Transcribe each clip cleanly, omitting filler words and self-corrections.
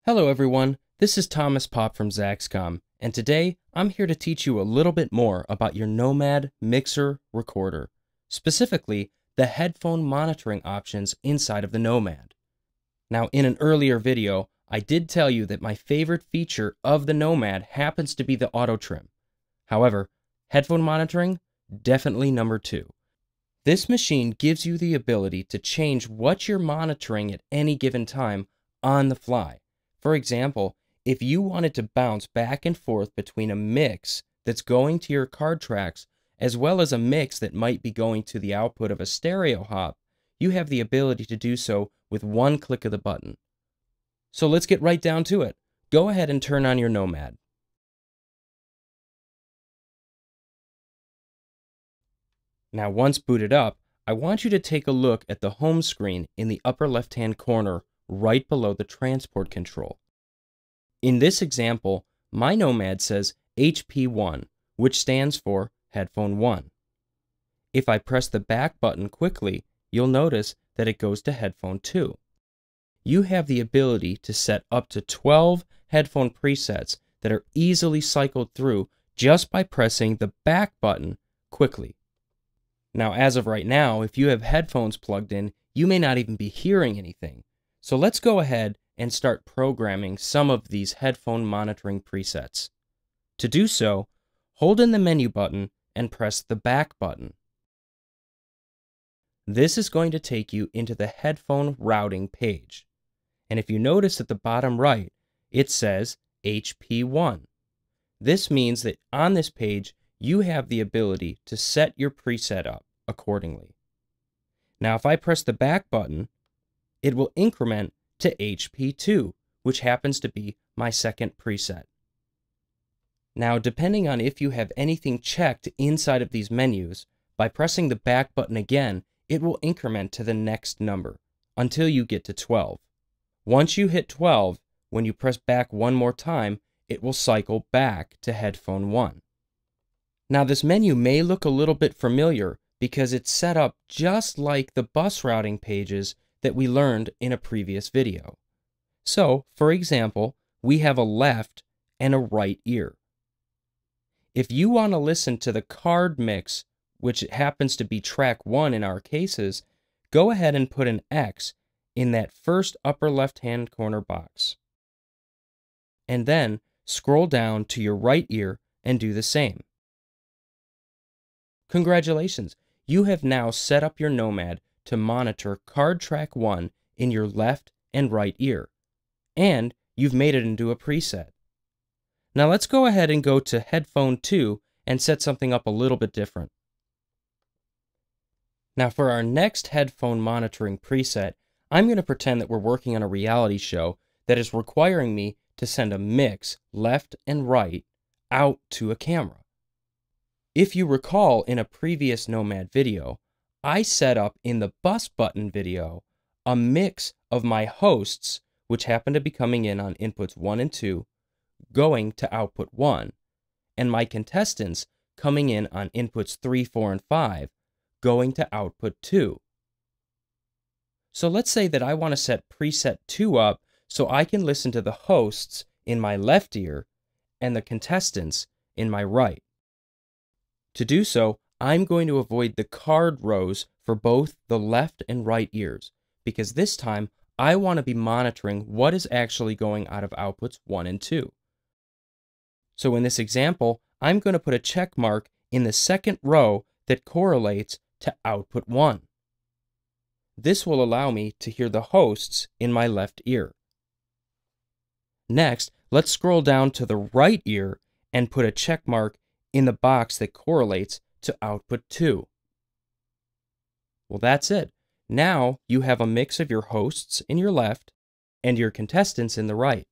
Hello everyone, this is Thomas Pop from Zaxcom, and today I'm here to teach you a little bit more about your Nomad mixer recorder, specifically the headphone monitoring options inside of the Nomad. Now, in an earlier video, I did tell you that my favorite feature of the Nomad happens to be the auto trim. However, headphone monitoring, definitely number 2. This machine gives you the ability to change what you're monitoring at any given time on the fly. For example, if you wanted to bounce back and forth between a mix that's going to your card tracks as well as a mix that might be going to the output of a stereo hop, you have the ability to do so with one click of the button. So let's get right down to it. Go ahead and turn on your Nomad. Now, once booted up, I want you to take a look at the home screen in the upper left-hand corner right below the transport control. In this example, my Nomad says HP1, which stands for Headphone 1. If I press the back button quickly, you'll notice that it goes to Headphone 2. You have the ability to set up to 12 headphone presets that are easily cycled through just by pressing the back button quickly. Now, as of right now, if you have headphones plugged in, you may not even be hearing anything. So let's go ahead and start programming some of these headphone monitoring presets. To do so, hold in the menu button and press the back button. This is going to take you into the headphone routing page. And if you notice at the bottom right, it says HP1. This means that on this page, you have the ability to set your preset up accordingly. Now, if I press the back button, it will increment to HP2, which happens to be my second preset. Now, depending on if you have anything checked inside of these menus, by pressing the back button again, it will increment to the next number until you get to 12. Once you hit 12, when you press back one more time, it will cycle back to Headphone 1. Now, this menu may look a little bit familiar because it's set up just like the bus routing pages that we learned in a previous video. So, for example, we have a left and a right ear. If you want to listen to the card mix, which happens to be track 1 in our cases, go ahead and put an X in that first upper left-hand corner box. And then scroll down to your right ear and do the same. Congratulations! You have now set up your Nomad to monitor card track 1 in your left and right ear, and you've made it into a preset. Now let's go ahead and go to Headphone 2 and set something up a little bit different. Now for our next headphone monitoring preset, I'm going to pretend that we're working on a reality show that is requiring me to send a mix left and right out to a camera. If you recall in a previous Nomad video, I set up in the bus button video a mix of my hosts, which happen to be coming in on inputs 1 and 2, going to output 1, and my contestants coming in on inputs 3, 4, and 5, going to output 2. So let's say that I want to set preset 2 up so I can listen to the hosts in my left ear and the contestants in my right. To do so, I'm going to avoid the card rows for both the left and right ears, because this time I want to be monitoring what is actually going out of outputs 1 and 2. So in this example, I'm going to put a check mark in the second row that correlates to output 1. This will allow me to hear the hosts in my left ear. Next, let's scroll down to the right ear and put a check mark in the box that correlates to output 2. Well, that's it. Now you have a mix of your hosts in your left and your contestants in the right.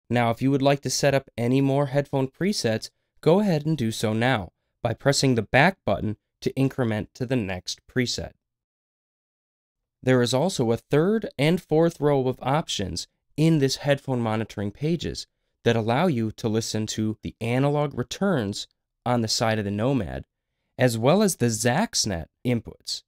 Now, if you would like to set up any more headphone presets, go ahead and do so now by pressing the back button to increment to the next preset. There is also a third and fourth row of options in this headphone monitoring pages that allow you to listen to the analog returns on the side of the Nomad, as well as the Zaxnet inputs.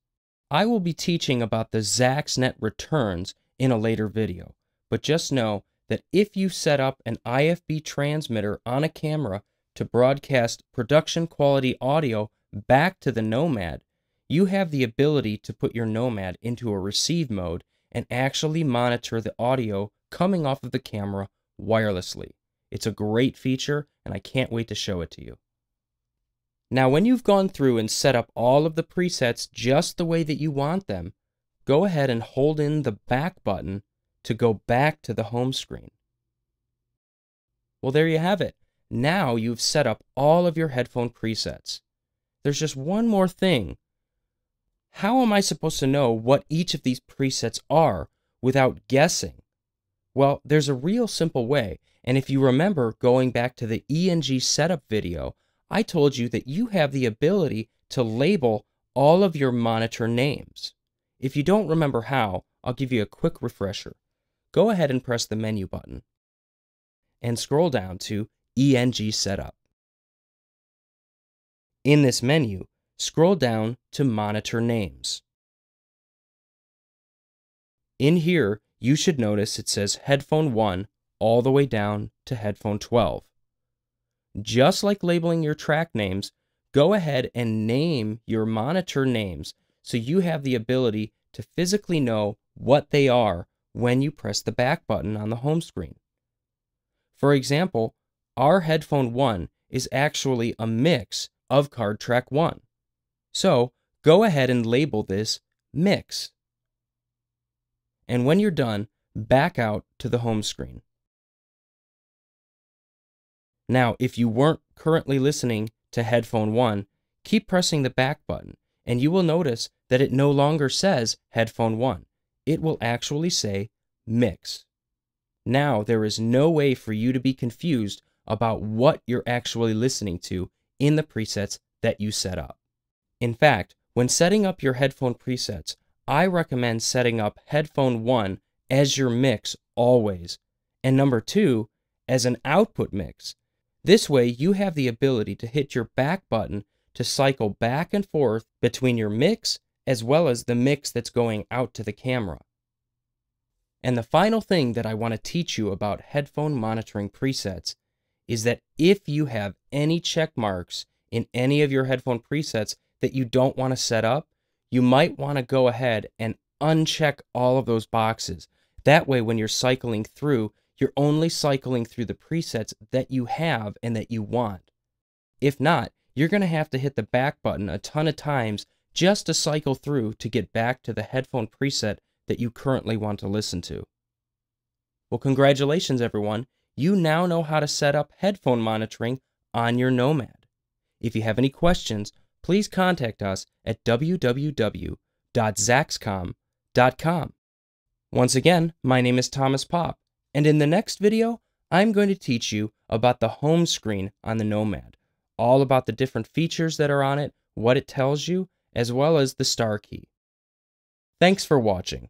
I will be teaching about the Zaxnet returns in a later video, but just know that if you set up an IFB transmitter on a camera to broadcast production quality audio back to the Nomad, you have the ability to put your Nomad into a receive mode and actually monitor the audio coming off of the camera wirelessly. It's a great feature, and I can't wait to show it to you. Now, when you've gone through and set up all of the presets just the way that you want them, go ahead and hold in the back button to go back to the home screen. Well, there you have it. Now you've set up all of your headphone presets. There's just one more thing. How am I supposed to know what each of these presets are without guessing? Well, there's a real simple way, and if you remember going back to the ENG setup video, I told you that you have the ability to label all of your monitor names. If you don't remember how, I'll give you a quick refresher. Go ahead and press the menu button and scroll down to ENG setup. In this menu, scroll down to monitor names. In here, you should notice it says Headphone 1 all the way down to Headphone 12. Just like labeling your track names, go ahead and name your monitor names so you have the ability to physically know what they are when you press the back button on the home screen. For example, our Headphone 1 is actually a mix of card track 1. So go ahead and label this mix. And when you're done, back out to the home screen. Now, if you weren't currently listening to Headphone 1, keep pressing the back button, and you will notice that it no longer says Headphone 1. It will actually say Mix. Now, there is no way for you to be confused about what you're actually listening to in the presets that you set up. In fact, when setting up your headphone presets, I recommend setting up Headphone 1 as your mix always, and number 2 as an output mix. This way, you have the ability to hit your back button to cycle back and forth between your mix as well as the mix that's going out to the camera. And the final thing that I want to teach you about headphone monitoring presets is that if you have any check marks in any of your headphone presets that you don't want to set up, you might want to go ahead and uncheck all of those boxes. That way, when you're cycling through, you're only cycling through the presets that you have and that you want. If not, you're going to have to hit the back button a ton of times just to cycle through to get back to the headphone preset that you currently want to listen to. Well, congratulations, everyone. You now know how to set up headphone monitoring on your Nomad. If you have any questions, please contact us at www.zaxcom.com. Once again, my name is Thomas Popp, and in the next video, I'm going to teach you about the home screen on the Nomad, all about the different features that are on it, what it tells you, as well as the star key. Thanks for watching.